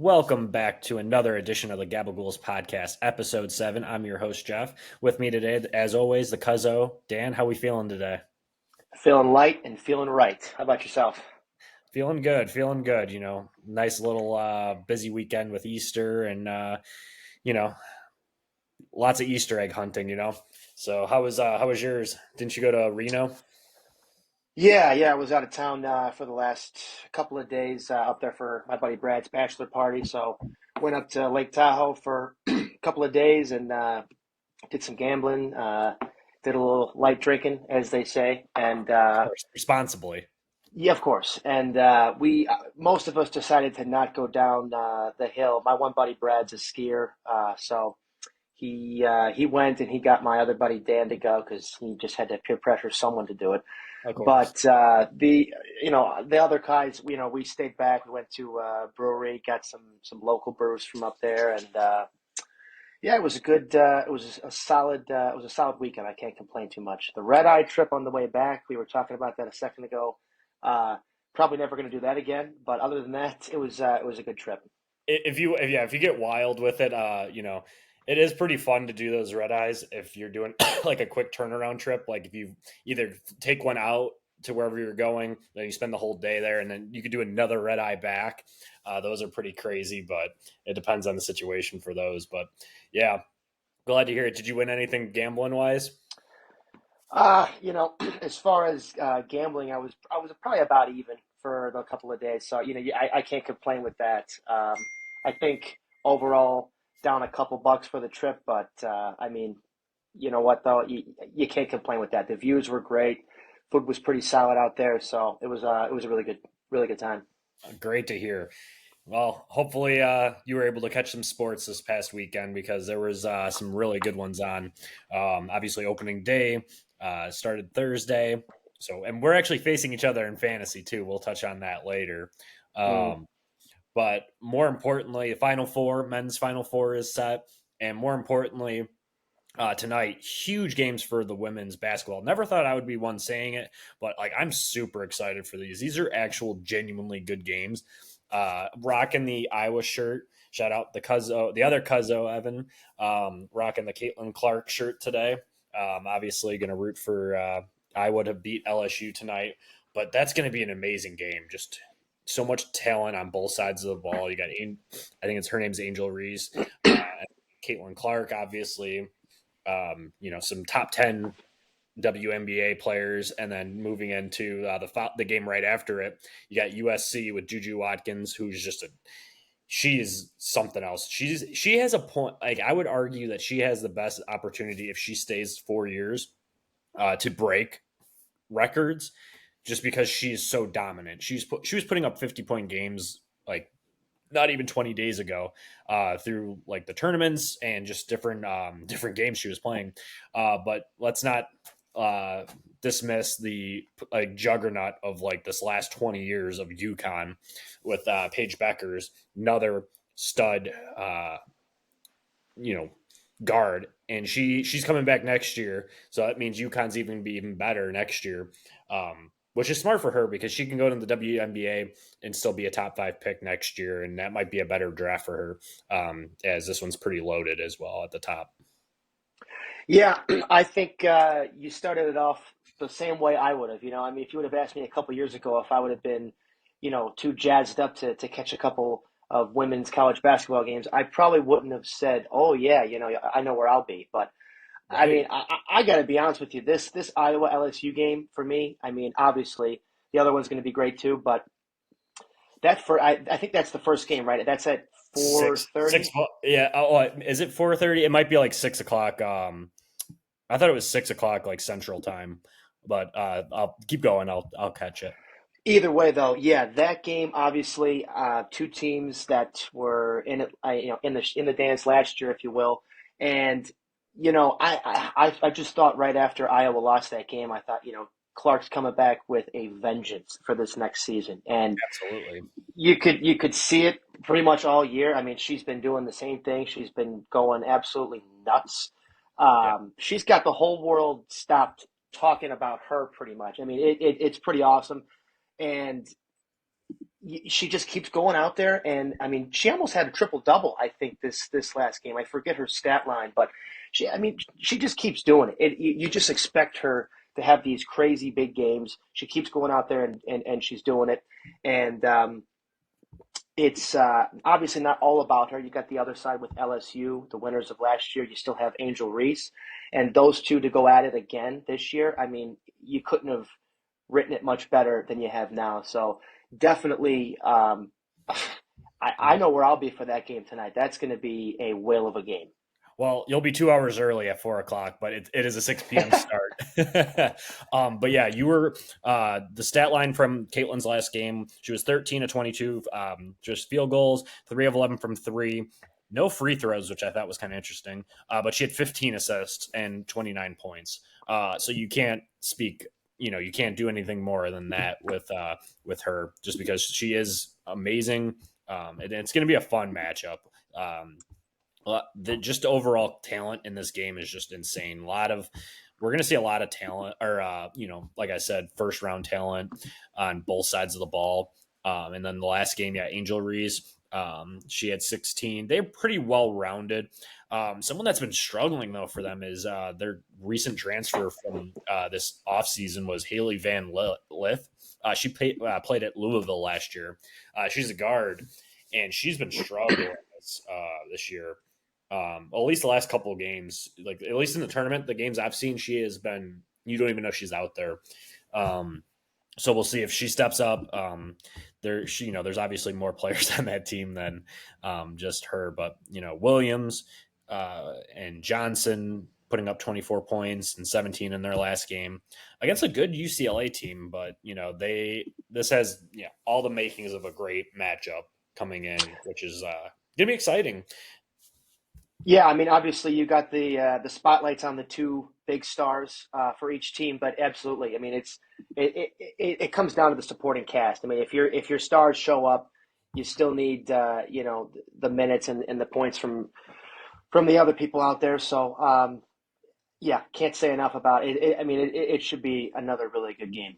Welcome back to another edition of the Gabagools Podcast, Episode 7. I'm your host, Jeff. With me today, as always, the Cuzzo. Dan, how we feeling today? Feeling light and feeling right. How about yourself? Feeling good, feeling good. Nice little busy weekend with Easter and, you know, lots of Easter egg hunting. So how was yours? Didn't you go to Reno? Yeah. I was out of town for the last couple of days up there for my buddy Brad's bachelor party. So went up to Lake Tahoe for a couple of days and did some gambling. Did a little light drinking, as they say, and Of course, responsibly. yeah, of course. And we most of us decided to not go down the hill. My one buddy Brad's a skier, so he went and he got my other buddy Dan to go because he just had to peer pressure someone to do it. Of course. But the other guys, we stayed back. We went to brewery, got some local brews from up there, and yeah, it was a good. It was a solid weekend. I can't complain too much. The red eye trip on the way back, we were talking about that a second ago. Uh, Probably never going to do that again. But other than that, it was a good trip. If you get wild with it, it is pretty fun to do those red eyes if you're doing like a quick turnaround trip. Like if you either take one out to wherever you're going, then you spend the whole day there, and then you could do another red eye back. Those are pretty crazy, but it depends on the situation for those. But yeah, glad to hear it. Did you win anything gambling wise? As far as gambling, I was probably about even for the couple of days. So I can't complain with that. I think overall down a couple bucks for the trip, but I mean, you know what though, you can't complain with that. The views were great, food was pretty solid out there, so it was a really good time. Great to hear. Well, hopefully you were able to catch some sports this past weekend because there was some really good ones on. Obviously, opening day started Thursday. So, and we're actually facing each other in fantasy too. We'll touch on that later. Mm. Um, but more importantly, the Final Four, men's Final Four is set. And more importantly, tonight, huge games for the women's basketball. Never thought I would be one saying it, but like I'm super excited for these. These are actual genuinely good games. Rocking the Iowa shirt. Shout out the other Cuzzo, Evan, rocking the Caitlin Clark shirt today. Obviously, going to root for Iowa to beat LSU tonight, but that's going to be an amazing game. Just so much talent on both sides of the ball. You got, I think it's her name's Angel Reese, Caitlin Clark, obviously. Some top 10 WNBA players, and then moving into the game right after it, you got USC with Juju Watkins, who's she is something else. She has a point. Like I would argue that she has the best opportunity if she stays 4 years to break records, just because she is so dominant. She was putting up 50-point games like not even 20 days ago through like the tournaments and just different games she was playing. But let's not dismiss the like juggernaut of like this last 20 years of UConn with Paige Beckers, another stud, you know, guard, and she's coming back next year, so that means UConn's even be even better next year. Which is smart for her because she can go to the WNBA and still be a top 5 pick next year, and that might be a better draft for her, as this one's pretty loaded as well at the top. Yeah, I think you started it off the same way I would have. I mean, if you would have asked me a couple years ago if I would have been, too jazzed up to catch a couple of women's college basketball games, I probably wouldn't have said, "Oh yeah, I know where I'll be." But I Right. mean, I got to be honest with you. This Iowa LSU game for me, I mean, obviously the other one's going to be great too, but I think that's the first game, right? That's at four Six. thirty. Yeah. Oh, is it 4:30? It might be like 6 o'clock. I thought it was 6 o'clock, like Central Time, but I'll keep going. I'll catch it. Either way, though, yeah, that game obviously two teams that were in it, in the dance last year, if you will, and I just thought right after Iowa lost that game, I thought Clark's coming back with a vengeance for this next season, and Absolutely. you could see it pretty much all year. I mean, she's been doing the same thing. She's been going absolutely nuts. Yeah. She's got the whole world stopped talking about her pretty much. I mean, it's pretty awesome. And she just keeps going out there, and I mean, she almost had a triple double. I think this last game. I forget her stat line, but she just keeps doing it. You just expect her to have these crazy big games. She keeps going out there and she's doing it, and it's obviously not all about her. You got the other side with LSU, the winners of last year. You still have Angel Reese, and those two to go at it again this year. I mean, you couldn't have written it much better than you have now. So definitely, I know where I'll be for that game tonight. That's going to be a whale of a game. Well, you'll be 2 hours early at 4 o'clock, but it is a 6 p.m. start. But yeah, you were the stat line from Caitlin's last game. She was 13 of 22, just field goals, 3 of 11 from three, no free throws, which I thought was kind of interesting. But she had 15 assists and 29 points. So you can't speak. You can't do anything more than that with her, just because she is amazing. And it's going to be a fun matchup. The just overall talent in this game is just insane. We're going to see a lot of talent, or like I said, first round talent on both sides of the ball. And then the last game, Angel Reese, she had 16. They're pretty well rounded. Someone that's been struggling though for them is their recent transfer from this offseason was Haley Van Lith. She played at Louisville last year. She's a guard, and she's been struggling this year. At least the last couple of games, like at least in the tournament, the games I've seen, she has been. You don't even know she's out there. So we'll see if she steps up. There's obviously more players on that team than just her, but Williams and Johnson putting up 24 points and 17 in their last game against a good UCLA team. But this has all the makings of a great matchup coming in, which is gonna be exciting. Yeah, I mean, obviously you got the spotlights on the two big stars for each team, but absolutely, I mean, it comes down to the supporting cast. I mean, if your stars show up, you still need the minutes and the points from the other people out there. So yeah, can't say enough about it. I mean, it should be another really good game.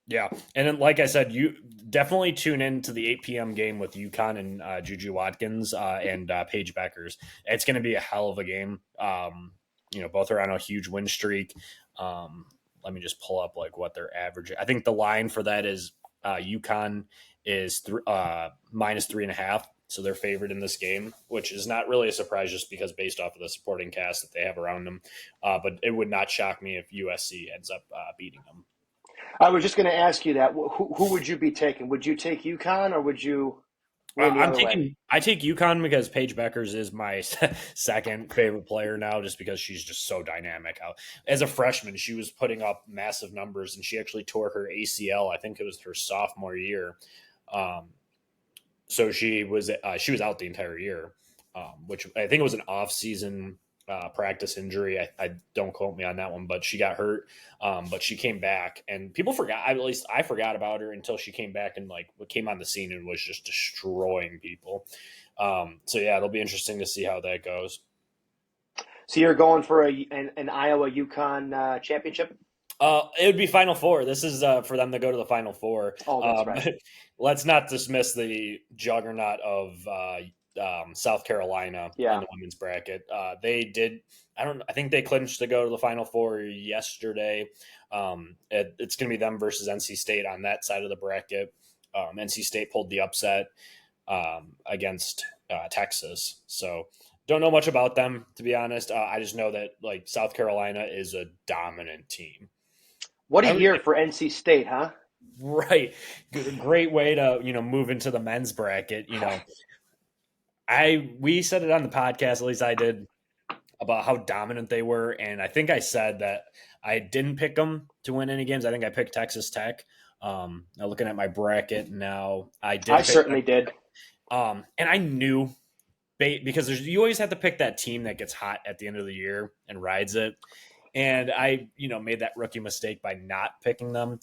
Yeah, and then, like I said, you definitely tune in to the 8 p.m. game with UConn and Juju Watkins and Paige Beckers. It's going to be a hell of a game. Both are on a huge win streak. Let me just pull up like what they're averaging. I think the line for that is UConn is minus 3.5, so they're favored in this game, which is not really a surprise just because based off of the supporting cast that they have around them. But it would not shock me if USC ends up beating them. I was just going to ask you that. Who would you be taking? Would you take UConn or would you lean the other way? I take UConn because Paige Beckers is my second favorite player now, just because she's just so dynamic. As a freshman, she was putting up massive numbers, and she actually tore her ACL. I think it was her sophomore year. So she was out the entire year, which I think it was an off-season practice injury. I don't quote me on that one, but she got hurt. But she came back, and people forgot. At least I forgot about her until she came back and came on the scene and was just destroying people. So yeah, it'll be interesting to see how that goes. So you're going for an Iowa UConn championship? It would be Final Four. This is for them to go to the Final Four. Oh, that's right. Let's not dismiss the juggernaut of South Carolina in the women's bracket. They did. I think they clinched to go to the Final Four yesterday. It's going to be them versus NC State on that side of the bracket. NC State pulled the upset against Texas. So don't know much about them, to be honest. I just know that South Carolina is a dominant team. What a year for NC State, huh? Right. Great way to, move into the men's bracket. We said it on the podcast, at least I did, about how dominant they were. And I think I said that I didn't pick them to win any games. I think I picked Texas Tech. Now looking at my bracket now, I certainly did. And I knew, because you always have to pick that team that gets hot at the end of the year and rides it. And I, made that rookie mistake by not picking them.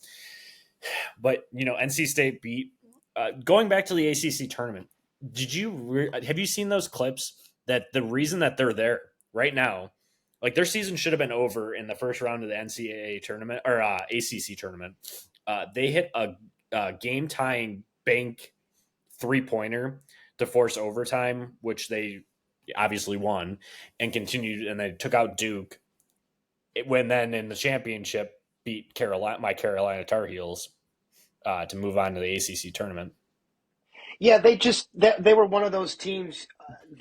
But, NC State beat, going back to the ACC tournament, have you seen those clips that the reason that they're there right now, their season should have been over in the first round of the NCAA tournament or ACC tournament. They hit a game-tying bank 3-pointer to force overtime, which they obviously won and continued, and they took out Duke. When then in the championship beat my Carolina Tar Heels to move on to the ACC tournament. Yeah, they were one of those teams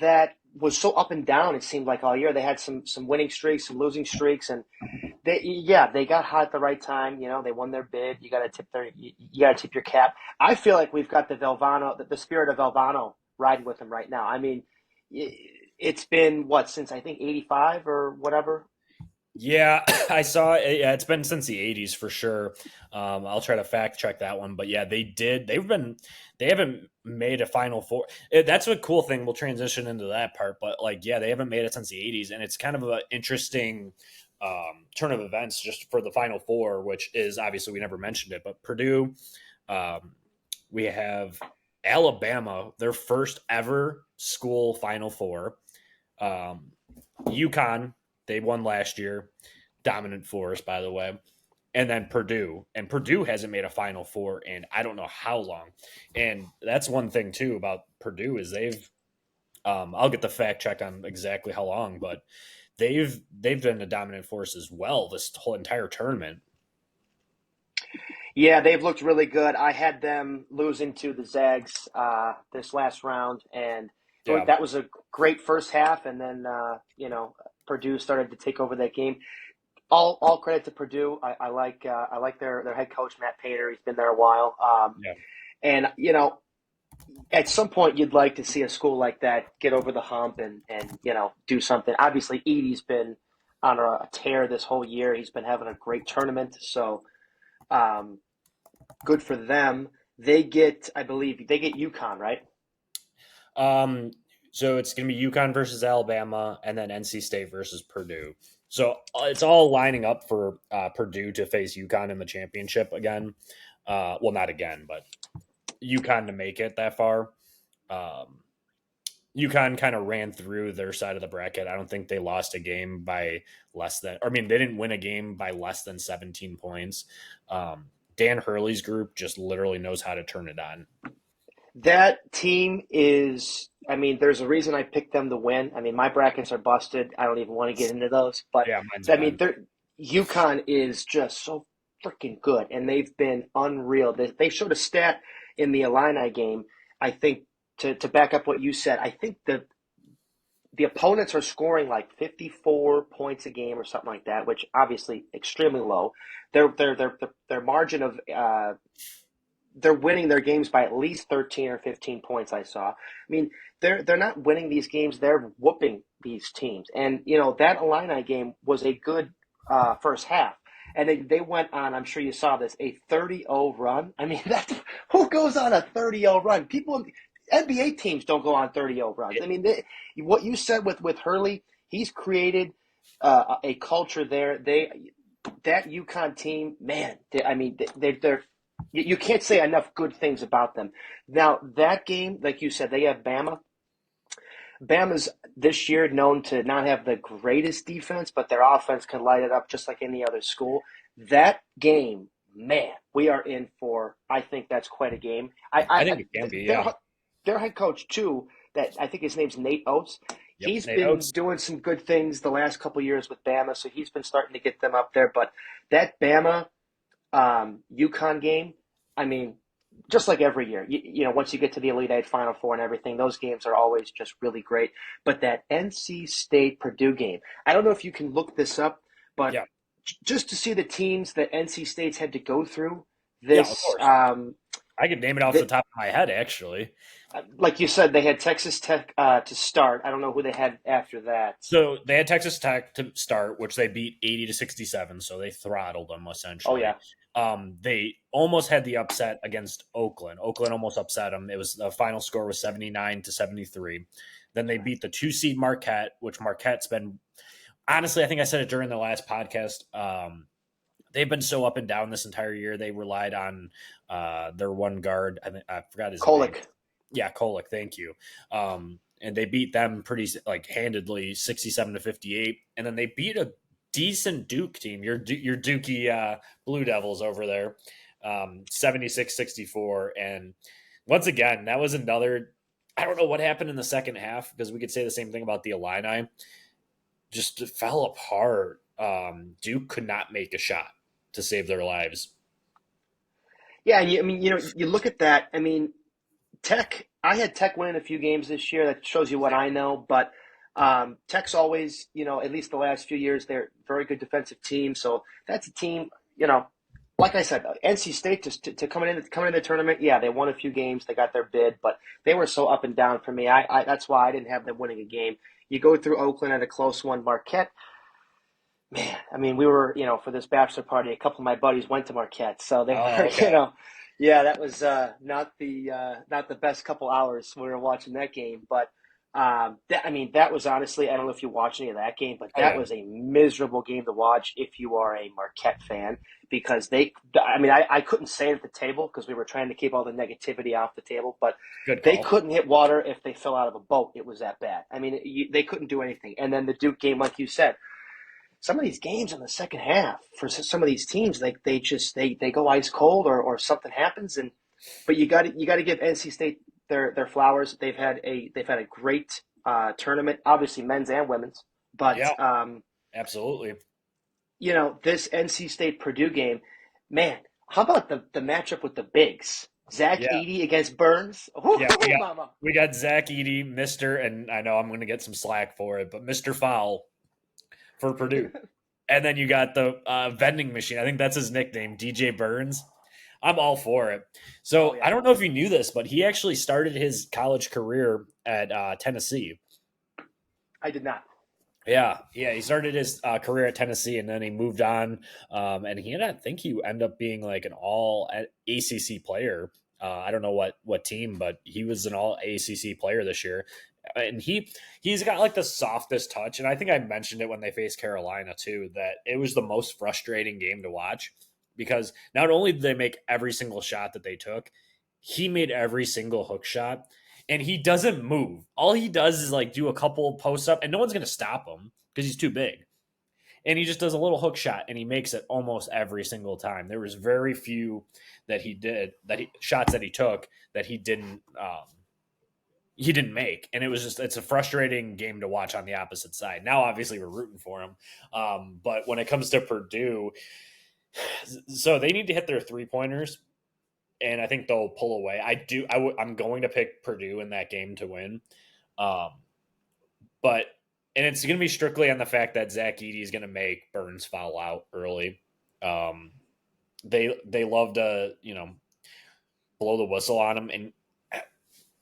that was so up and down. It seemed like all year they had some winning streaks, some losing streaks, and they got hot at the right time. They won their bid. You got to tip your cap. I feel like we've got the spirit of Valvano riding with them right now. I mean, it's been since I think '85 or whatever. Yeah, I saw it. Yeah, it's been since the 80s for sure. I'll try to fact check that one, but yeah, they haven't made a Final Four. That's a cool thing. We'll transition into that part, but they haven't made it since the 80s, and it's kind of an interesting turn of events just for the Final Four, which is obviously we never mentioned it, but Purdue, we have Alabama, their first ever school Final Four, UConn. They won last year, dominant force, by the way. And then Purdue. And Purdue hasn't made a Final Four in I don't know how long. And that's one thing, too, about Purdue is they've I'll get the fact check on exactly how long, but they've been a dominant force as well this whole entire tournament. Yeah, they've looked really good. I had them losing to the Zags this last round, and that was a great first half, and then Purdue started to take over that game. All credit to Purdue. I like their head coach Matt Painter. He's been there a while. And at some point you'd like to see a school like that get over the hump and do something. Obviously, Edey's been on a tear this whole year. He's been having a great tournament. So good for them. I believe they get UConn, right? So it's going to be UConn versus Alabama and then NC State versus Purdue. So it's all lining up for Purdue to face UConn in the championship again. Well, not again, but UConn to make it that far. UConn kind of ran through their side of the bracket. I don't think they lost a game by they didn't win a game by less than 17 points. Dan Hurley's group just literally knows how to turn it on. That team there's a reason I picked them to win. My brackets are busted. I don't even want to get into those. But, yeah, UConn is just so freaking good, and they've been unreal. They showed a stat in the Illini game, I think, to back up what you said. I think the opponents are scoring like 54 points a game or something like that, which obviously extremely low. Their margin of they're winning their games by at least 13 or 15 points, I saw. They're not winning these games. They're whooping these teams. And, that Illini game was a good first half. And they went on, I'm sure you saw this, a 30-0 run. Who goes on a 30-0 run? NBA teams don't go on 30-0 runs. What you said with Hurley, he's created a culture there. That UConn team, man, they're you can't say enough good things about them. Now, that game, like you said, they have Bama. Bama's this year known to not have the greatest defense, but their offense can light it up just like any other school. That game, man, we are in for, I think that's quite a game. I think it can be, yeah. Their head coach, too, that I think his name's Nate Oates. Yep, he's been doing some good things the last couple of years with Bama, so he's been starting to get them up there. But that Bama UConn game, just like every year, once you get to the Elite Eight, Final Four, and everything, those games are always just really great. But that NC State Purdue game, I don't know if you can look this up, but just to see the teams that NC State's had to go through this. Yeah, I could name it off the top of my head, actually. Like you said, they had Texas Tech to start. I don't know who they had after that. So they had Texas Tech to start, which they beat 80-67. So they throttled them essentially. Oh yeah. They almost had the upset against Oakland. Oakland almost upset them. The final score was 79-73. Then they beat the 2-seed Marquette, which Marquette's been, honestly, I think I said it during the last podcast. They've been so up and down this entire year. They relied on their one guard. I forgot his name. Yeah, Kolek. Thank you. And they beat them pretty handedly, 67-58. And then they beat a decent Duke team. Your Dookie Blue Devils over there, 76-64. And once again, that was another. I don't know what happened in the second half because we could say the same thing about the Illini. Just fell apart. Duke could not make a shot to save their lives. Yeah, and you look at that. I mean, Tech. I had Tech winning a few games this year. That shows you what I know. But Tech's always, at least the last few years, they're a very good defensive team. So that's a team. Like I said, NC State to coming in the tournament. Yeah, they won a few games. They got their bid, but they were so up and down for me. I that's why I didn't have them winning a game. You go through Oakland at a close one. Marquette. Man, I mean, we were, for this bachelor party, a couple of my buddies went to Marquette, so they Oh, were, okay. yeah, that was not the best couple hours we were watching that game. But that was honestly, I don't know if you watched any of that game, but I that did. was a miserable game to watch if you are a Marquette fan because I couldn't say it at the table because we were trying to keep all the negativity off the table, but Good they call. couldn't hit water if they fell out of a boat. It was that bad. I mean, they couldn't do anything. And then the Duke game, like you said some of these games in the second half for some of these teams, like they go ice cold or something happens, but you got to give NC State their flowers. They've had a great tournament, obviously men's and women's, but Yeah, absolutely. this NC State Purdue game, man, how about the matchup with the bigs? Zach Yeah, Edey against Burns. yeah. Ooh, mama. We got Zach Edey, Mister, and I know I'm going to get some slack for it, but Mister Foul for Purdue. And then you got the vending machine. I think that's his nickname, DJ Burns. I'm all for it. Oh So I yeah, don't know if you knew this, but he actually started his college career at Tennessee. I did not. Yeah. He started his career at Tennessee, and then he moved on. And I think he ended up being like an all ACC player. I don't know what team, but he was an all ACC player this year. And he's got like the softest touch, and I think I mentioned it when they faced Carolina too. That it was the most frustrating game to watch because not only did they make every single shot that they took, he made every single hook shot and he doesn't move. All he does is like do a couple posts up, and no one's going to stop him because he's too big. And he just does a little hook shot, and he makes it almost every single time. There was very few that he did shots that he took that he didn't make, and it's a frustrating game to watch on the opposite side. Now, obviously, we're rooting for him, but when it comes to Purdue, so they need to hit their 3 pointers and I think they'll pull away. I'm going to pick Purdue in that game to win. Um, but and it's going to be strictly on the fact that Zach Edey is going to make Burns foul out early. Um, they love to blow the whistle on him, and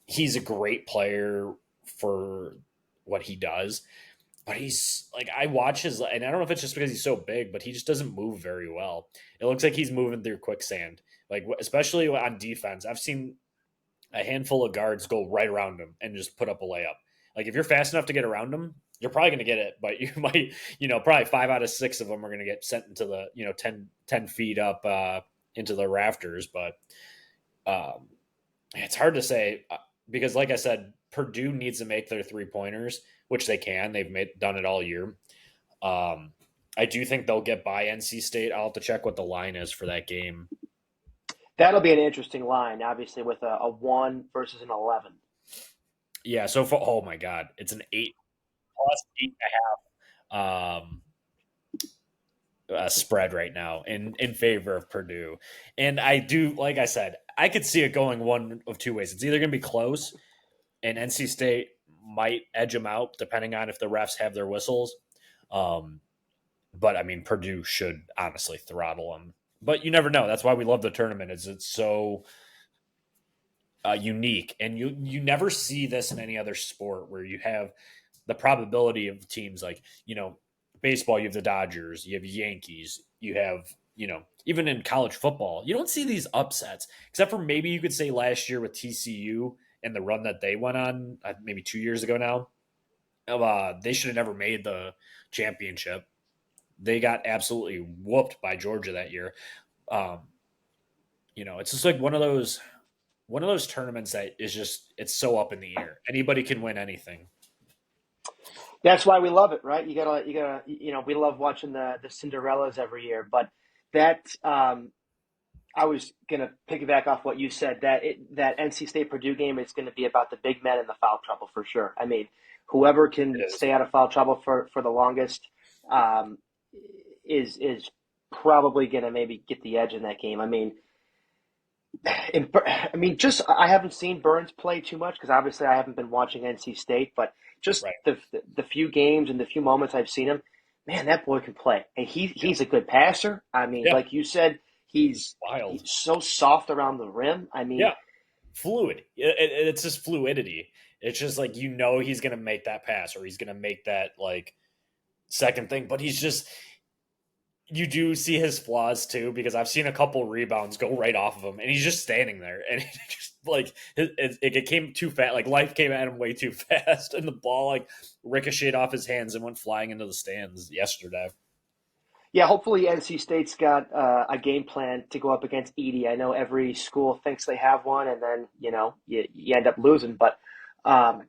he's a great player for what he does. But he's like I watch his, and I don't know if it's just because he's so big, but he just doesn't move very well. It looks like he's moving through quicksand, like especially on defense. I've seen a handful of guards go right around him and just put up a layup. Like if you're fast enough to get around him, you're probably going to get it, but you might, probably 5 out of 6 of them are going to get sent into the, 10 feet up into the rafters. But it's hard to say because, like I said, Purdue needs to make their 3 pointers, which they can. Done it all year. I do think they'll get by NC State. I'll have to check what the line is for that game. That'll be an interesting line, obviously, with a 1 versus an 11. Yeah. So oh my God, it's an 8 plus 8.5 spread right now in favor of Purdue. And I do, like I said, I could see it going one of two ways. It's either going to be close and NC State might edge them out depending on if the refs have their whistles. But I mean, Purdue should honestly throttle them. But you never know. That's why we love the tournament. It's so unique, and you never see this in any other sport where you have the probability of teams like baseball. You have the Dodgers, you have Yankees, you have even in college football, you don't see these upsets except for maybe you could say last year with TCU and the run that they went on, maybe 2 years ago now. They should have never made the championship. They got absolutely whooped by Georgia that year. It's just like one of those tournaments that is just it's so up in the air. Anybody can win anything. That's why we love it, right? We love watching the Cinderellas every year, but that I was gonna piggyback off what you said that that NC State Purdue game is going to be about the big men and the foul trouble for sure. I mean, whoever It can is. stay out of foul trouble for the longest um, is probably going to maybe get the edge in that game. Just I haven't seen Burns play too much because obviously I haven't been watching NC State, but just Right. the few games and the few moments I've seen him, man, that boy can play, and Yeah. he's a good passer. I mean, Yeah. like you said, he's Wild. so soft around the rim. I mean, Yeah. Fluid. It's just fluidity. It's just like he's gonna make that pass or he's gonna make that like second thing, but he's just you do see his flaws too because I've seen a couple rebounds go right off of him and he's just standing there and he just like it came too fast, like life came at him way too fast and the ball like ricocheted off his hands and went flying into the stands yesterday. yeah. Hopefully, NC State's got a game plan to go up against Edie. I know every school thinks they have one, and then you end up losing, but. Um,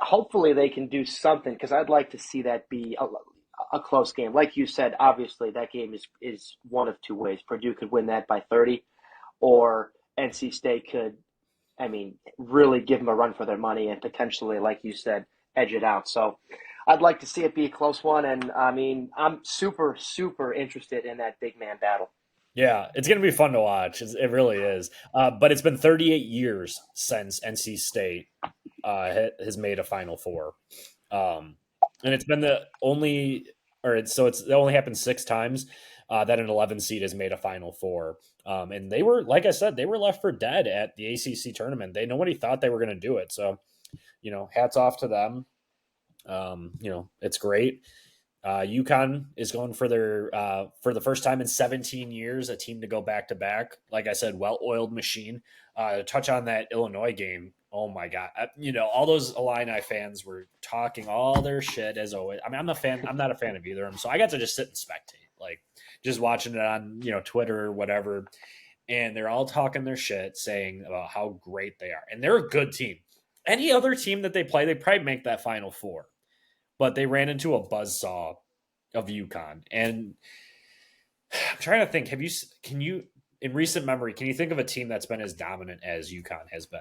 Hopefully they can do something because I'd like to see that be a close game. Like you said, obviously that game is one of two ways. Purdue could win that by 30, or NC State could, I mean, really give them a run for their money and potentially, like you said, edge it out. So I'd like to see it be a close one. And I mean, I'm super, super interested in that big man battle. Yeah, it's going to be fun to watch. It really is. But it's been 38 years since NC State has made a Final Four, and it's been the only, it only happened 6 times that an 11 seed has made a Final Four. And they were, like I said, they were left for dead at the ACC tournament. Nobody thought they were going to do it. So, hats off to them. It's great. UConn is going for the first time in 17 years, a team to go back to back. Like I said, well-oiled machine. To touch on that Illinois game, oh my God, all those Illini fans were talking all their shit as always. I mean, I'm not a fan of either of them, so I got to just sit and spectate, like just watching it on Twitter or whatever, and they're all talking their shit, saying about how great they are, and they're a good team. Any other team that they play, they probably make that Final Four, but they ran into a buzzsaw of UConn. And I'm trying to think, can you, in recent memory, can you think of a team that's been as dominant as UConn has been?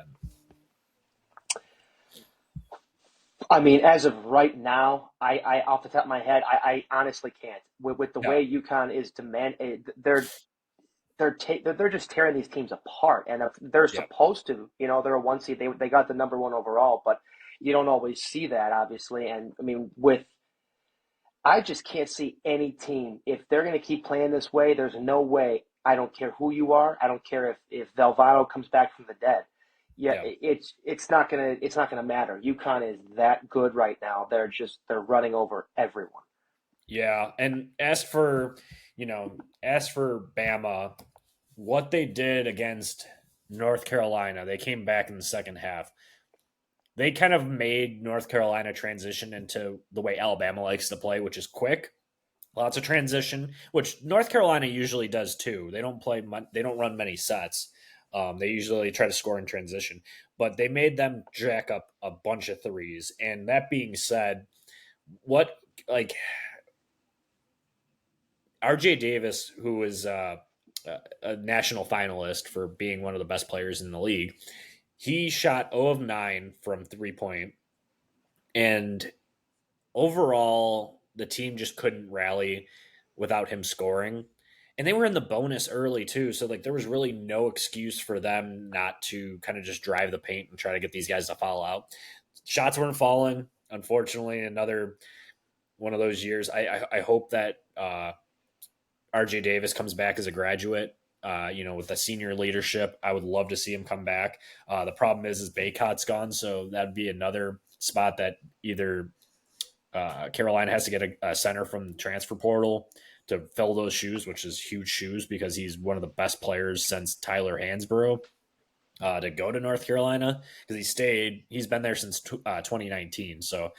I mean, as of right now, I off the top of my head, I honestly can't. With the Yeah. way UConn is they're just tearing these teams apart, and if they're Yeah. supposed to, they're a one seed. They got the number one overall, but you don't always see that, obviously. And I mean, I just can't see any team if they're going to keep playing this way. There's no way. I don't care who you are. I don't care if Valvano comes back from the dead. Yeah, Yeah. it's not gonna matter. UConn is that good right now. They're running over everyone. Yeah. And as for Bama, what they did against North Carolina, they came back in the second half. They kind of made North Carolina transition into the way Alabama likes to play, which is quick, lots of transition, which North Carolina usually does too. They don't they don't run many sets. They usually try to score in transition, but they made them jack up a bunch of threes. And that being said, what like RJ Davis, who is a national finalist for being one of the best players in the league, he shot 0 of 9 from 3-point. And overall, the team just couldn't rally without him scoring. And they were in the bonus early too, so like there was really no excuse for them not to kind of just drive the paint and try to get these guys to foul out. Shots weren't falling, unfortunately. Another one of those years. I hope that RJ Davis comes back as a graduate. With the senior leadership, I would love to see him come back. The problem is Baycott's gone, so that'd be another spot that either Carolina has to get a center from the transfer portal to fill those shoes, which is huge shoes because he's one of the best players since Tyler Hansborough to go to North Carolina because he's been there since 2019. So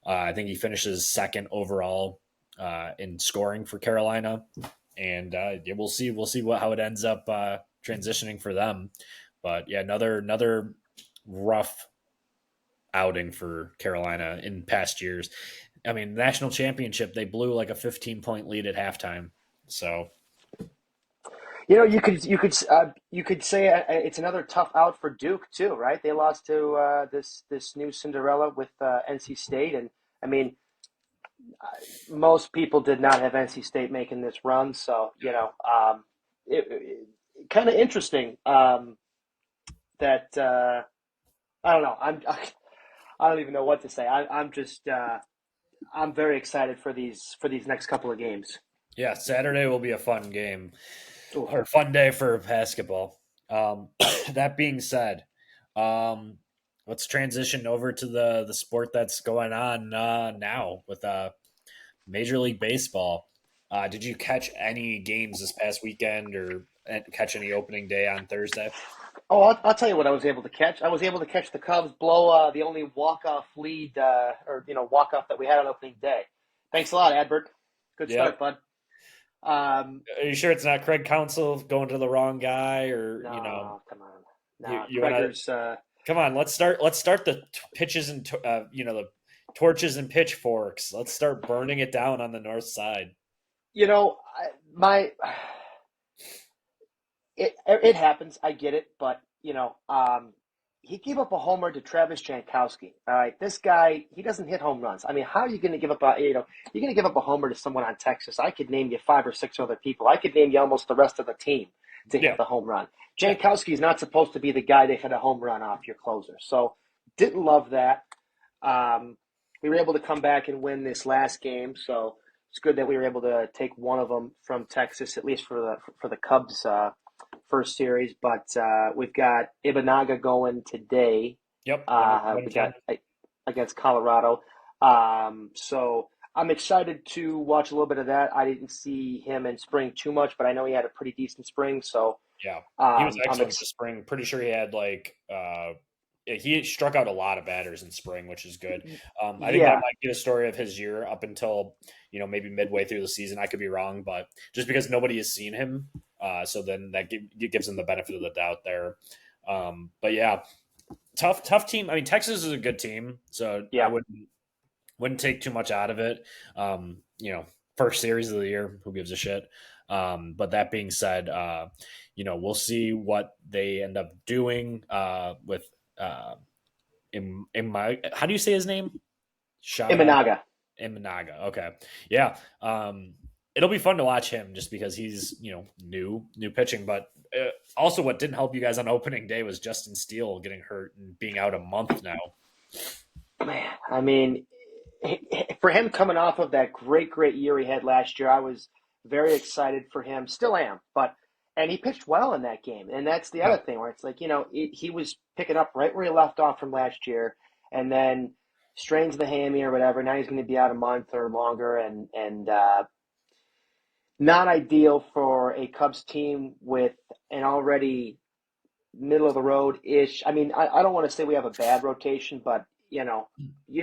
I think he finishes second overall in scoring for Carolina. And we'll see how it ends up transitioning for them. But yeah, another rough outing for Carolina in past years. I mean, national championship, they blew like a 15-point lead at halftime. So, You could say it's another tough out for Duke too, right? They lost to this new Cinderella with NC State, and I mean, most people did not have NC State making this run, so it kind of interesting that I don't know. I don't even know what to say. I'm just I'm very excited for these next couple of games. Yeah, Saturday will be a fun game Ooh. or fun day for basketball. That being said, um, let's transition over to the sport that's going on now with Major League Baseball. Did you catch any games this past weekend or catch any opening day on Thursday? Oh, I'll tell you what I was able to catch. I was able to catch the Cubs blow the only walk-off lead or walk-off that we had on opening day. Thanks a lot, Adbert. Good Yep. start, bud. Um, Are you sure it's not Craig Counsell going to the wrong guy, or no, come on. you No, you want to Kreger's. come on? Let's start the pitches and the torches and pitchforks. Let's start burning it down on the north side. You know, my it happens. I get it, but he gave up a homer to Travis Jankowski. All right, this guy, he doesn't hit home runs. I mean, how are you going to give up you're going to give up a homer to someone on Texas? I could name you five or six other people. I could name you almost the rest of the team to hit Yeah, the home run. yeah, Jankowski is not supposed to be the guy that hit a home run off your closer. So didn't love that. We were able to come back and win this last game, so it's good that we were able to take one of them from Texas, at least for the Cubs first series. But we've got Ibanaga going today. yep. One We ten. got against Colorado. So I'm excited to watch a little bit of that. I didn't see him in spring too much, but I know he had a pretty decent spring. So Yeah, he was I'm excellent this spring. Pretty sure he had he struck out a lot of batters in spring, which is good. I think that yeah. might be the story of his year up until maybe midway through the season. I could be wrong, but just because nobody has seen him, so then that gives him the benefit of the doubt there. But yeah, tough team. I mean, Texas is a good team, so I Yeah. wouldn't take too much out of it. First series of the year, who gives a shit? But that being said, we'll see what they end up doing with in my how do you say his name? Shada Imanaga. Imanaga. Okay, yeah. It'll be fun to watch him just because he's new pitching, but also what didn't help you guys on opening day was Justin Steele getting hurt and being out a month now. Man, I mean, for him coming off of that great year he had last year, I was very excited for him. Still am, and he pitched well in that game. And that's the Yeah. other thing where it's like, he was picking up right where he left off from last year, and then strains the hammy or whatever. Now he's going to be out a month or longer, and not ideal for a Cubs team with an already middle of the road ish. I mean, I don't want to say we have a bad rotation, but you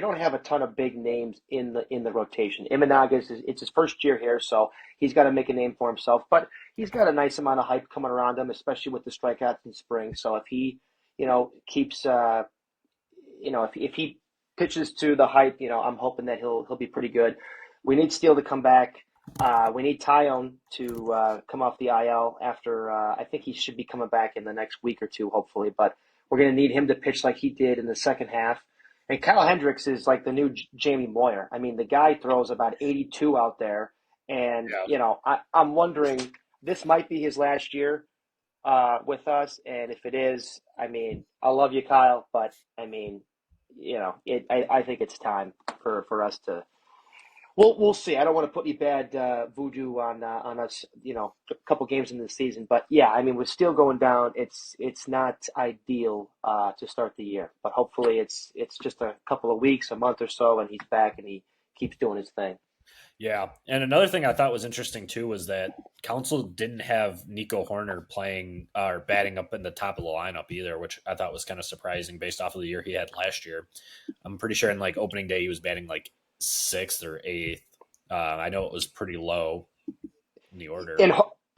don't have a ton of big names in the rotation. Imanaga it's his first year here, so he's got to make a name for himself. But he's got a nice amount of hype coming around him, especially with the strikeouts in spring. So if he, keeps, if he pitches to the hype, I'm hoping that he'll be pretty good. We need Steele to come back. We need Tyone to come off the IL after. I think he should be coming back in the next week or two, hopefully. But we're going to need him to pitch like he did in the second half. And Kyle Hendricks is like the new Jamie Moyer. I mean, the guy throws about 82 out there, and Yeah. I'm wondering this might be his last year with us. And if it is, I mean, I love you, Kyle, but I mean, I think it's time for us to. We'll see. I don't want to put any bad voodoo on us, a couple games in the season. But yeah, I mean, we're still going down. It's not ideal to start the year, but hopefully it's just a couple of weeks, a month or so, and he's back and he keeps doing his thing. Yeah. And another thing I thought was interesting too was that Council didn't have Nico Horner playing or batting up in the top of the lineup either, which I thought was kind of surprising based off of the year he had last year. I'm pretty sure in like opening day he was batting like sixth or eighth. I know it was pretty low in the order.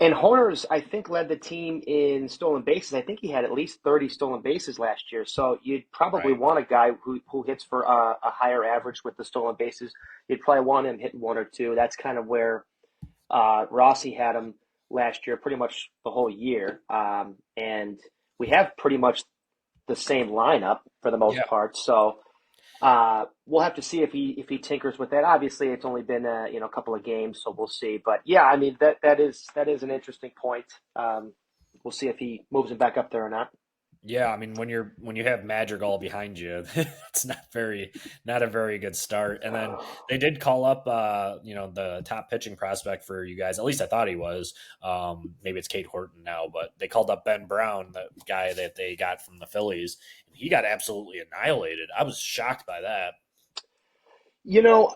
And Horners, I think, led the team in stolen bases. I think he had at least 30 stolen bases last year. So you'd probably Right. want a guy who hits for a higher average with the stolen bases. You'd probably want him hitting one or two. That's kind of where Rossi had him last year, pretty much the whole year, and we have pretty much the same lineup for the most Yeah. part. So we'll have to see if he tinkers with that. Obviously, it's only been a couple of games, so we'll see. But yeah, I mean that is an interesting point. We'll see if he moves him back up there or not. Yeah, I mean when you have Madrigal behind you, it's not a very good start. And then they did call up the top pitching prospect for you guys. At least I thought he was. Maybe it's Kate Horton now, but they called up Ben Brown, the guy that they got from the Phillies, and he got absolutely annihilated. I was shocked by that. You know,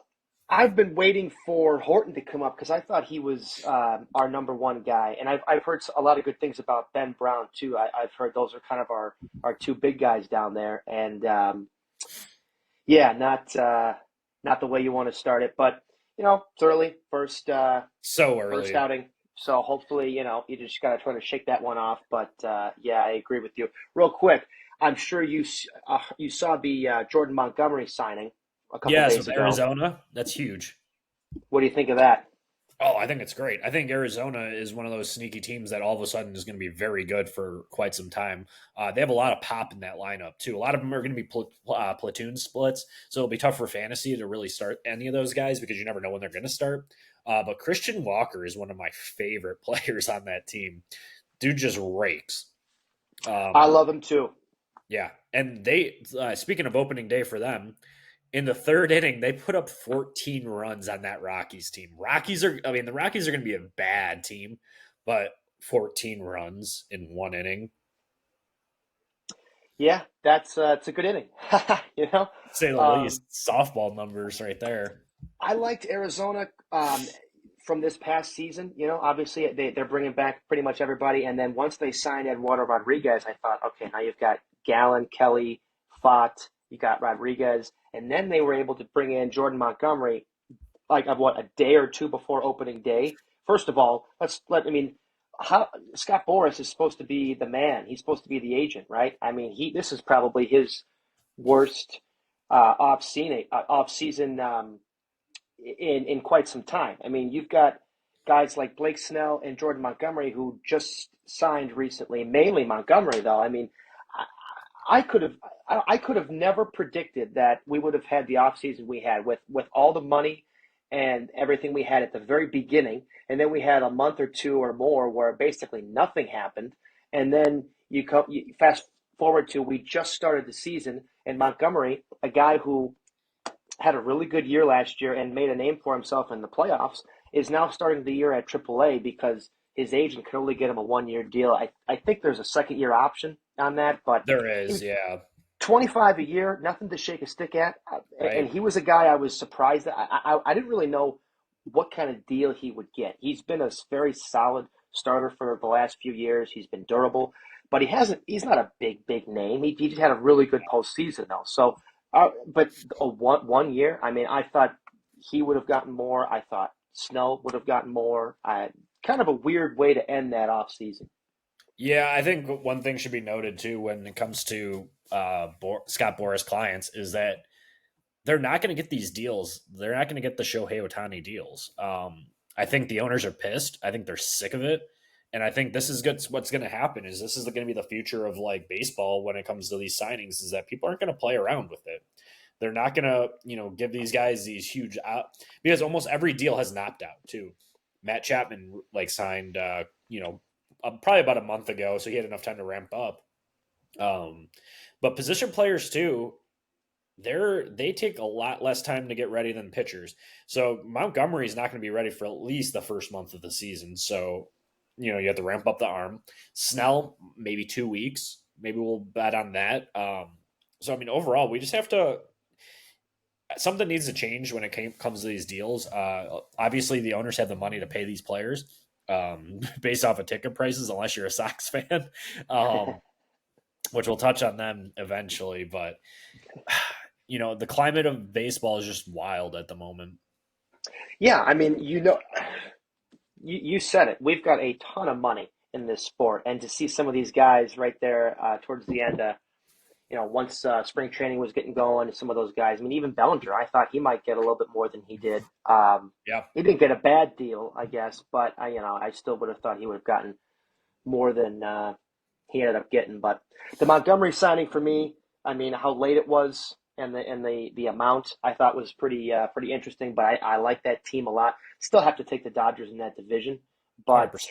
I've been waiting for Horton to come up because I thought he was our number one guy, and I've heard a lot of good things about Ben Brown too. I've heard those are kind of our two big guys down there, and yeah, not the way you want to start it, but it's early, So first early. outing, so hopefully you just got to try to shake that one off. But yeah, I agree with you. Real quick, I'm sure you saw the Jordan Montgomery signing a couple Yes, days with ago. Arizona, that's huge. What do you think of that? Oh, I think it's great. I think Arizona is one of those sneaky teams that all of a sudden is going to be very good for quite some time. They have a lot of pop in that lineup too. A lot of them are going to be platoon splits, so it'll be tough for fantasy to really start any of those guys because you never know when they're going to start. But Christian Walker is one of my favorite players on that team. Dude just rakes. I Um, love him too. yeah, and they speaking of opening day for them, in the third inning, they put up 14 runs on that Rockies team. The Rockies are going to be a bad team, but 14 runs in one inning, Yeah, that's it's a good inning. You know, to say the um, least, softball numbers right there. I liked Arizona from this past season. Obviously they're bringing back pretty much everybody, and then once they signed Eduardo Rodriguez, I thought, okay, now you've got Gallen, Kelly, Fott, you got Rodriguez, and then they were able to bring in Jordan Montgomery like of what, a day or two before opening day. First of all, I mean, how Scott Boras is supposed to be the man. He's supposed to be the agent, right? I mean, he this is probably his worst off season in quite some time. I mean, you've got guys like Blake Snell and Jordan Montgomery who just signed recently. Mainly Montgomery, though. I mean, I could have I could have never predicted that we would have had the offseason we had with all the money and everything we had at the very beginning, and then we had a month or two or more where basically nothing happened, and then you fast forward to we just started the season, and Montgomery, a guy who had a really good year last year and made a name for himself in the playoffs, is now starting the year at AAA because his agent could only get him a 1 year deal. I think there's a second year option on that, but There I is, mean, yeah, 25 a year, nothing to shake a stick at. And right. he was a guy I was surprised that I didn't really know what kind of deal he would get. He's been a very solid starter for the last few years. He's been durable, but he's not a big name. He just had a really good postseason though. So, but a one year, I mean, I thought he would have gotten more. I thought Snell would have gotten more. Kind of a weird way to end that off season. Yeah, I think one thing should be noted too when it comes to Scott Boras clients is that they're not going to get these deals. They're not going to get the Shohei Otani deals. I think the owners are pissed. I think they're sick of it. And I think this is good. What's going to happen is this is going to be the future of like baseball when it comes to these signings is that people aren't going to play around with it. They're not going to, give these guys these huge out because almost every deal has an opt out too. Matt Chapman like signed, probably about a month ago, so he had enough time to ramp up. Um, but position players too, they take a lot less time to get ready than pitchers. So Montgomery is not going to be ready for at least the first month of the season. So, you have to ramp up the arm. Snell, maybe 2 weeks. Maybe we'll bet on that. So I mean, overall, we just have to. Something needs to change when it comes to these deals. Obviously, the owners have the money to pay these players based off of ticket prices, unless you're a Sox fan, um, which we'll touch on them eventually. But the climate of baseball is just wild at the moment. Yeah, I mean, you said it. We've got a ton of money in this sport, and to see some of these guys right there towards the end, once spring training was getting going, some of those guys. I mean, even Bellinger, I thought he might get a little bit more than he did. Yeah, He didn't get a bad deal, I guess, but I still would have thought he would have gotten more than he ended up getting. But the Montgomery signing for me, I mean, how late it was and the amount I thought was pretty interesting. But I like that team a lot. Still have to take the Dodgers in that division, but 100%.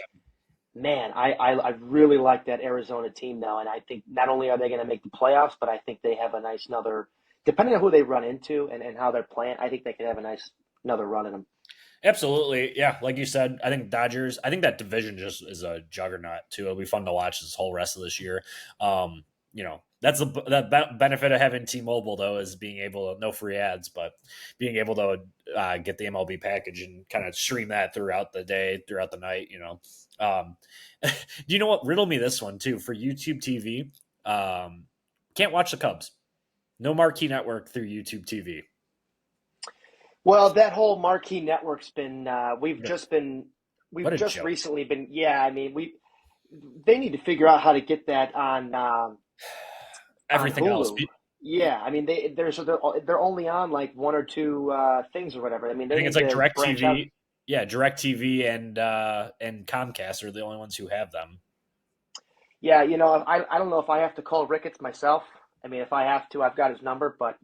man, I really like that Arizona team now, and I think not only are they going to make the playoffs, but I think they have a nice another. Depending on who they run into and how they're playing, I think they could have a nice another run in them. Absolutely. Yeah. Like you said, I think Dodgers, I think that division just is a juggernaut too. It'll be fun to watch this whole rest of this year. That's the benefit of having T-Mobile though, is being able to, no free ads, but being able to get the MLB package and kind of stream that throughout the day, throughout the night, do you know what? Riddle me this one too for YouTube TV. Can't watch the Cubs. No marquee network through YouTube TV. Well, that whole marquee network's been we've Yeah. just been What we've a just joke. recently been I mean they need to figure out how to get that on Everything else. Hulu. Yeah, I mean they're only on like one or two things or whatever. I mean I they think it's need like to branch out. DirecTV. Yeah, DirecTV and Comcast are the only ones who have them. Yeah, I don't know if I have to call Ricketts myself. I mean, if I have to, I've got his number, but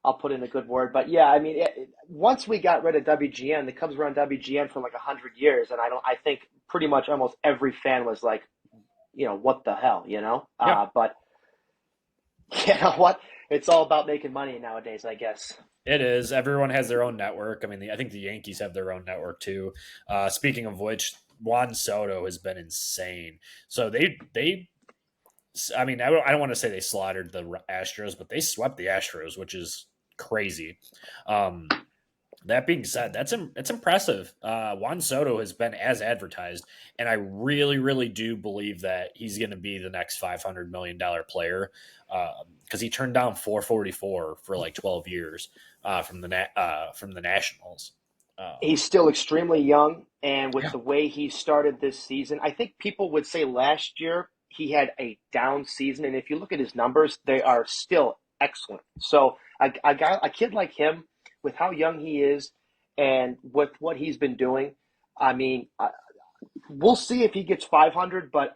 I'll put in a good word. But yeah, I mean, once we got rid of WGN, the Cubs were on WGN for like 100 years, and I think pretty much almost every fan was like, what the hell, Yeah, But you know what? It's all about making money nowadays, I guess. it is. Everyone has their own network. I mean, I think the Yankees have their own network too. Speaking of which, Juan Soto has been insane. So they I mean, I don't want to say they slaughtered the Astros, but they swept the Astros, which is crazy. Um, that being said, it's impressive. Juan Soto has been as advertised, and I really, really do believe that he's going to be the next $500 million player because he turned down 444 for like 12 years from the Nationals. He's still extremely young, and with Yeah, the way he started this season, I think people would say last year he had a down season, and if you look at his numbers, they are still excellent. So a kid like him, with how young he is, and with what he's been doing, I mean, we'll see if he gets 500. But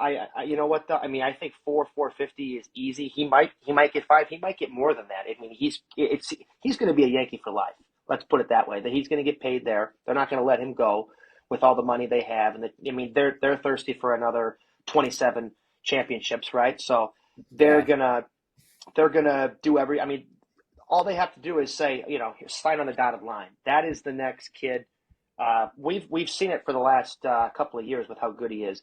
you know what? I mean, I think 450 is easy. He might get five. He might get more than that. I mean, he's going to be a Yankee for life. Let's put it that way. That he's going to get paid there. They're not going to let him go with all the money they have. And I mean, they're thirsty for another 27 championships, right? So they're yeah, gonna they're gonna do every. I mean, all they have to do is say, sign on the dotted line. That is the next kid. We've seen it for the last couple of years with how good he is.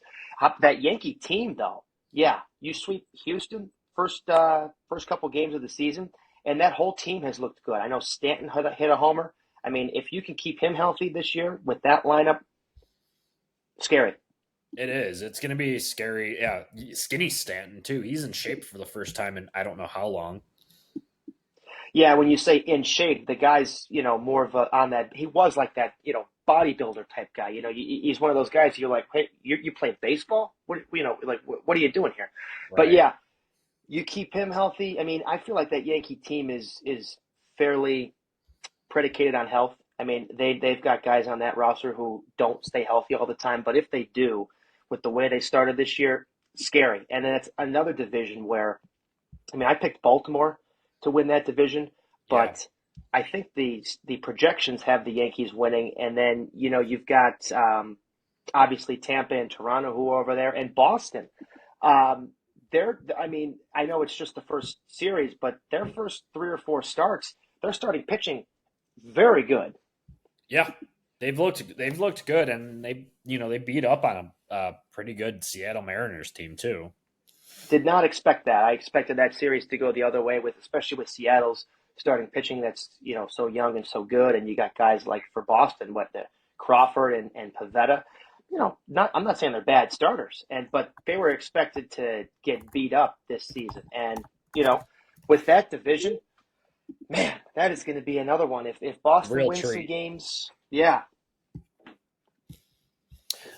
That Yankee team, though, yeah, you sweep Houston first couple games of the season, and that whole team has looked good. I know Stanton hit a homer. I mean, if you can keep him healthy this year with that lineup, scary. it is. It's going to be scary. Yeah, skinny Stanton too. He's in shape for the first time in I don't know how long. Yeah, when you say in shape, the guy's more of on that. He was like that, bodybuilder type guy. He's one of those guys. You're like, hey, you play baseball? What are you doing here? But Right. yeah, you keep him healthy. I mean, I feel like that Yankee team is fairly predicated on health. I mean, they've got guys on that roster who don't stay healthy all the time, but if they do, with the way they started this year, scary. And then it's another division where, I mean, I picked Baltimore to win that division, Yeah. but I think the projections have the Yankees winning, and then you've got obviously Tampa and Toronto who are over there, and Boston. I mean, I know it's just the first series, but their first three or four starts, they're starting pitching very good. Yeah, they've looked good, and they beat up on a pretty good Seattle Mariners team too. Did not expect that. I expected that series to go the other way, with especially with Seattle's starting pitching that's so young and so good, and you got guys like for Boston, what the Crawford and Pavetta. Not I'm not saying they're bad starters, but they were expected to get beat up this season, and you know with that division, man, that is going to be another one. If Boston Real wins some treat. games, yeah,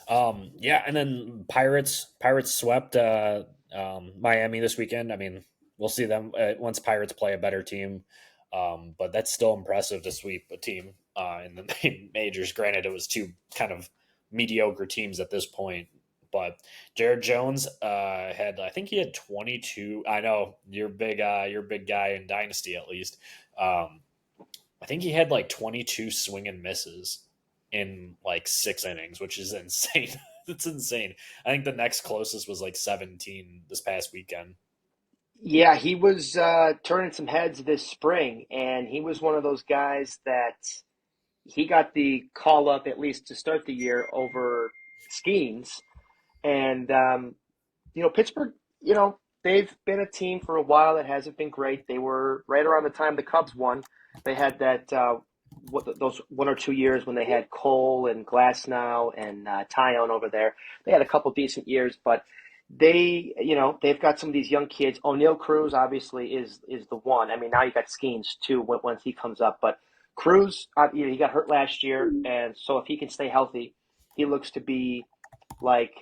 Yeah, and then Pirates swept Miami this weekend. I mean, we'll see them once Pirates play a better team. But that's still impressive to sweep a team in the majors. Granted, it was two kind of mediocre teams at this point. But Jared Jones I think he had 22. I know you're big guy in Dynasty at least. I think he had like 22 swing and misses in like 6 innings, which is insane. It's insane. I think the next closest was like 17 this past weekend. Yeah, he was turning some heads this spring, and he was one of those guys that he got the call up at least to start the year over Skeens. And Pittsburgh, they've been a team for a while that hasn't been great. They were right around the time the Cubs won. They had that those 1 or 2 years when they had Cole and Glasnow and Tyone over there. They had a couple decent years, but they've got some of these young kids. O'Neal Cruz obviously is the one. I mean, now you got Skeens too once he comes up, but Cruz, he got hurt last year, and so if he can stay healthy, he looks to be like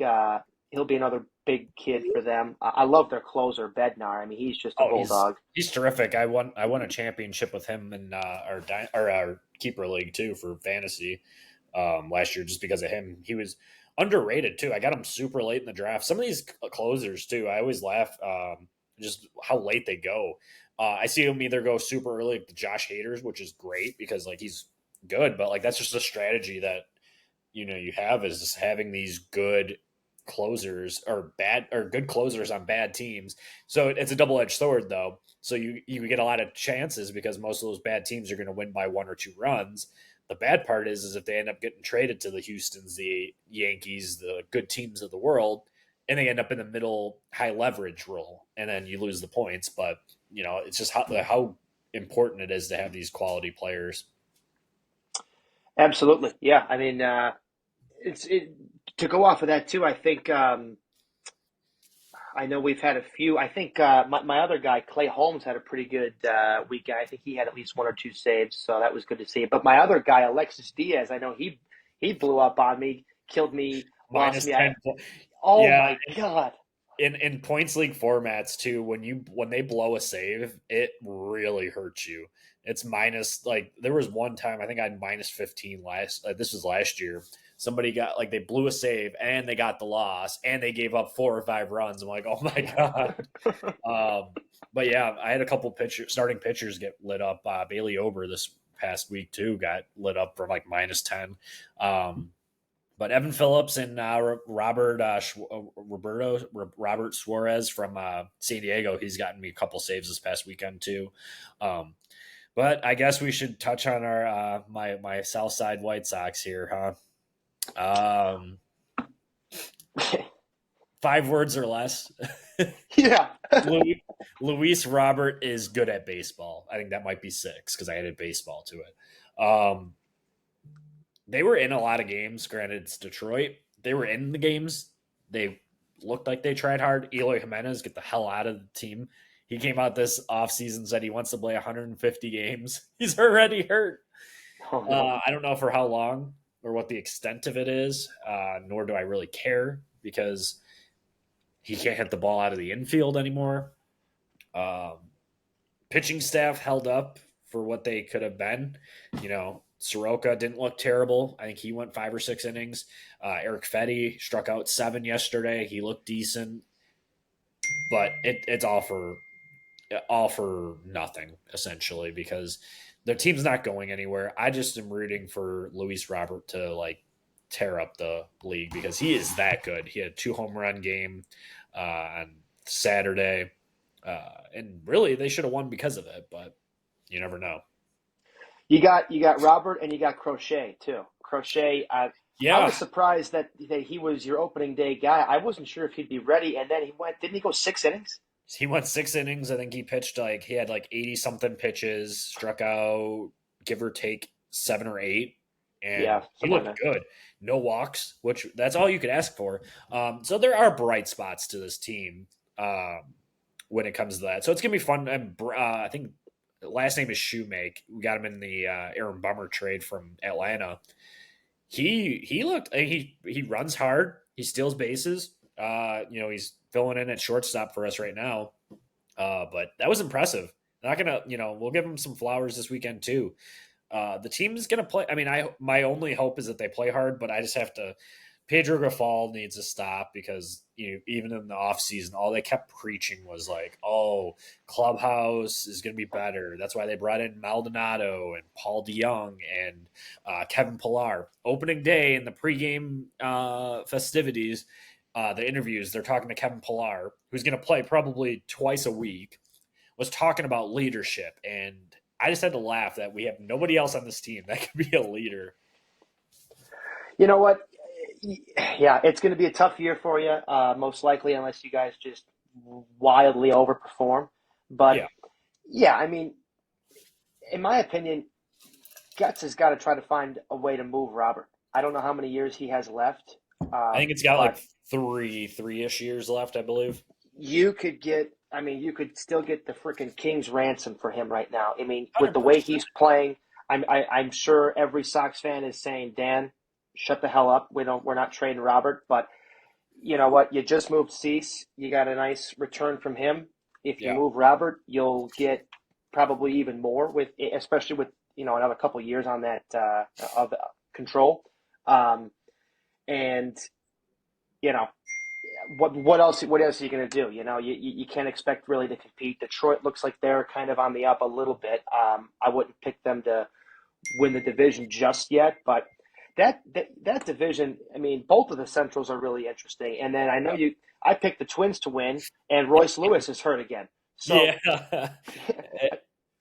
he'll be another big kid for them. I love their closer, Bednar. I mean, he's just a bulldog. He's terrific. I won a championship with him in our keeper league too for fantasy last year, just because of him. He was underrated too. I got him super late in the draft. Some of these closers too, I always laugh just how late they go. I see him either go super early, like the Josh Haders, which is great because like he's good, but like that's just a strategy that you have is just having these good closers or good closers on bad teams. So it's a double-edged sword though. So you get a lot of chances because most of those bad teams are going to win by 1 or 2 runs. The bad part is if they end up getting traded to the Houstons, the Yankees, the good teams of the world, and they end up in the middle high leverage role, and then you lose the points. But it's just how important it is to have these quality players. Absolutely, yeah. I mean, to go off of that too. I think I know we've had a few. I think my other guy, Clay Holmes, had a pretty good weekend. I think he had at least 1 or 2 saves, so that was good to see. But my other guy, Alexis Diaz, I know he blew up on me, killed me, lost me. -10. Oh my God. In points league formats too, when they blow a save, it really hurts you. It's minus, like there was one time I think I had -15 this was last year. Somebody got they blew a save and they got the loss and they gave up 4 or 5 runs. I'm like, oh my God. But yeah, I had a couple starting pitchers get lit up. Bailey Ober this past week too got lit up for like -10. But Evan Phillips and Robert Suarez from San Diego, he's gotten me a couple saves this past weekend too. But I guess we should touch on our my Southside White Sox here, huh? 5 words or less. Yeah. Luis Robert is good at baseball. I think that might be 6 because I added baseball to it. They were in a lot of games. Granted, it's Detroit. They were in the games. They looked like they tried hard. Eloy Jimenez, get the hell out of the team. He came out this offseason, said he wants to play 150 games. He's already hurt. Oh, no. I don't know for how long or what the extent of it is, nor do I really care because he can't hit the ball out of the infield anymore. Pitching staff held up for what they could have been. Soroka didn't look terrible. I think he went 5 or 6 innings. Eric Fetty struck out 7 yesterday. He looked decent, but it's all for nothing essentially because their team's not going anywhere. I just am rooting for Luis Robert to tear up the league because he is that good. He had a 2 home run game on Saturday, and really they should have won because of it, but you never know. You got Robert and you got Crochet too. Crochet, I was surprised that he was your opening day guy. I wasn't sure if he'd be ready, and then didn't he go 6 innings? He went 6 innings. I think he pitched he had 80 something pitches, struck out give or take 7 or 8, and he looked good. No walks, which that's all you could ask for. So there are bright spots to this team when it comes to that. So it's gonna be fun. And I think last name is Shoemake. We got him in the Aaron Bummer trade from Atlanta. He looked. He runs hard. He steals bases. He's filling in at shortstop for us right now. But that was impressive. Not gonna, we'll give them some flowers this weekend too. The team is gonna play. I mean, my only hope is that they play hard, but I just have to. Pedro Grafal needs to stop because even in the offseason, all they kept preaching was like, "Oh, Clubhouse is going to be better." That's why they brought in Maldonado and Paul DeYoung and Kevin Pillar. Opening day in the pregame festivities, the interviews, they're talking to Kevin Pillar, who's going to play probably twice a week, was talking about leadership, and I just had to laugh that we have nobody else on this team that can be a leader. You know what? Yeah, it's going to be a tough year for you, most likely, unless you guys just wildly overperform. But yeah, I mean, in my opinion, Getz has got to try to find a way to move Robert. I don't know how many years he has left. I think it's got like three-ish years left, I believe. You could still get the freaking king's ransom for him right now. I mean, 100%. with the way he's playing, I'm sure every Sox fan is saying, Dan, shut the hell up. We're not trading Robert. But you know what? You just moved Cease. You got a nice return from him. If you move Robert, you'll get probably even more especially with another couple of years on that of control. And what else are you going to do? You can't expect really to compete. Detroit looks like they're kind of on the up a little bit. I wouldn't pick them to win the division just yet, but that division, I mean, both of the Centrals are really interesting. And then I picked the Twins to win, and Royce Lewis is hurt again. So yeah.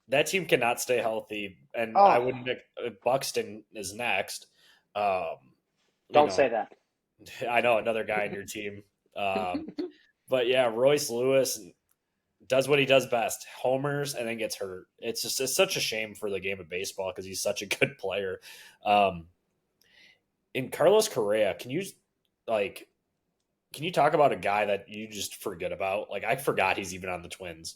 That team cannot stay healthy, and I wouldn't pick Buxton is next. Don't say that. I know another guy in your team. But yeah, Royce Lewis does what he does best, homers and then gets hurt. It's such a shame for the game of baseball because he's such a good player. In Carlos Correa, can you talk about a guy that you just forget about? Like, I forgot he's even on the Twins.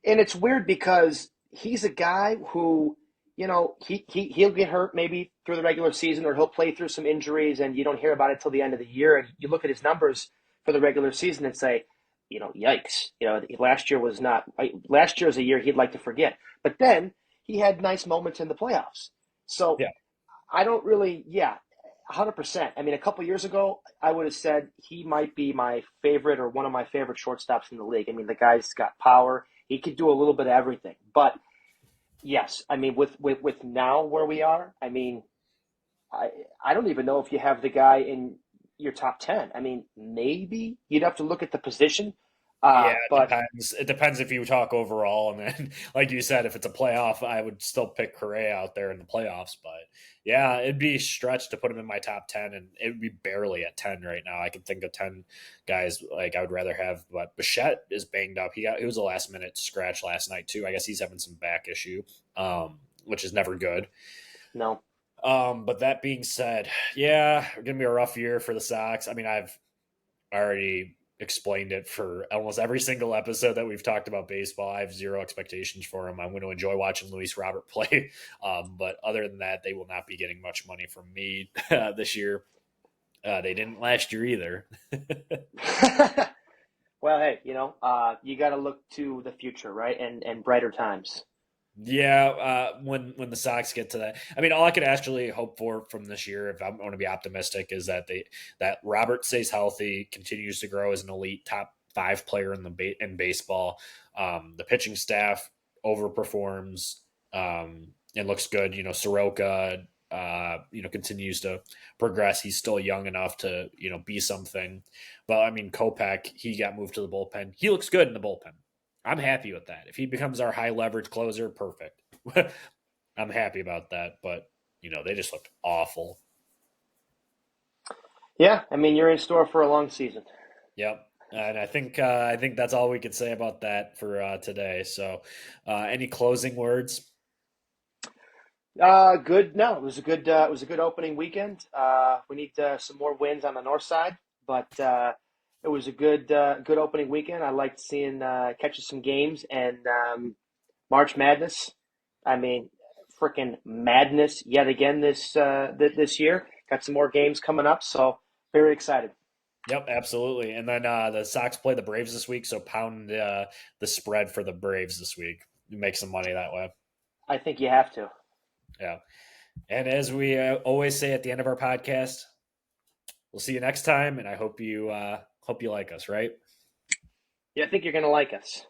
And it's weird because he's a guy who, he'll get hurt maybe through the regular season, or he'll play through some injuries and you don't hear about it till the end of the year. And you look at his numbers for the regular season and say, yikes. Last year is a year he'd like to forget. But then he had nice moments in the playoffs. So yeah. I don't really, 100%. I mean, a couple years ago, I would have said he might be my favorite or one of my favorite shortstops in the league. I mean, the guy's got power. He could do a little bit of everything. But yes, I mean, with now where we are, I mean, I don't even know if you have the guy in your top 10. I mean, maybe you'd have to look at the position. It depends if you talk overall. And then, like you said, if it's a playoff, I would still pick Correa out there in the playoffs. But yeah, it'd be a stretch to put him in my top 10, and it would be barely at 10 right now. I can think of 10 guys like I would rather have. But Bichette is banged up. It was a last minute scratch last night too. I guess he's having some back issue, which is never good. No. But that being said, yeah, it's gonna be a rough year for the Sox. I mean, I've already explained it for almost every single episode that we've talked about baseball. I have zero expectations for him. I'm going to enjoy watching Luis Robert play. But other than that, they will not be getting much money from me this year. They didn't last year either. Well, hey, you got to look to the future, right? And brighter times. Yeah, when the Sox get to that, I mean, all I could actually hope for from this year, if I'm going to be optimistic, is that Robert stays healthy, continues to grow as an elite top 5 player in baseball. The pitching staff overperforms and looks good. Soroka, continues to progress. He's still young enough to be something. But I mean, Kopech, he got moved to the bullpen. He looks good in the bullpen. I'm happy with that. If he becomes our high leverage closer, perfect. I'm happy about that. But, they just looked awful. Yeah. I mean, you're in store for a long season. Yep. And I think that's all we could say about that for today. So any closing words? Good. No, it was a good opening weekend. We need some more wins on the north side, but it was a good opening weekend. I liked seeing catching some games and March Madness. I mean, freaking madness yet again this year. Got some more games coming up, so very excited. Yep, absolutely. And then the Sox play the Braves this week, so pound the spread for the Braves this week. You make some money that way. I think you have to. Yeah. And as we always say at the end of our podcast, we'll see you next time, and I hope you like us, right? Yeah, I think you're going to like us.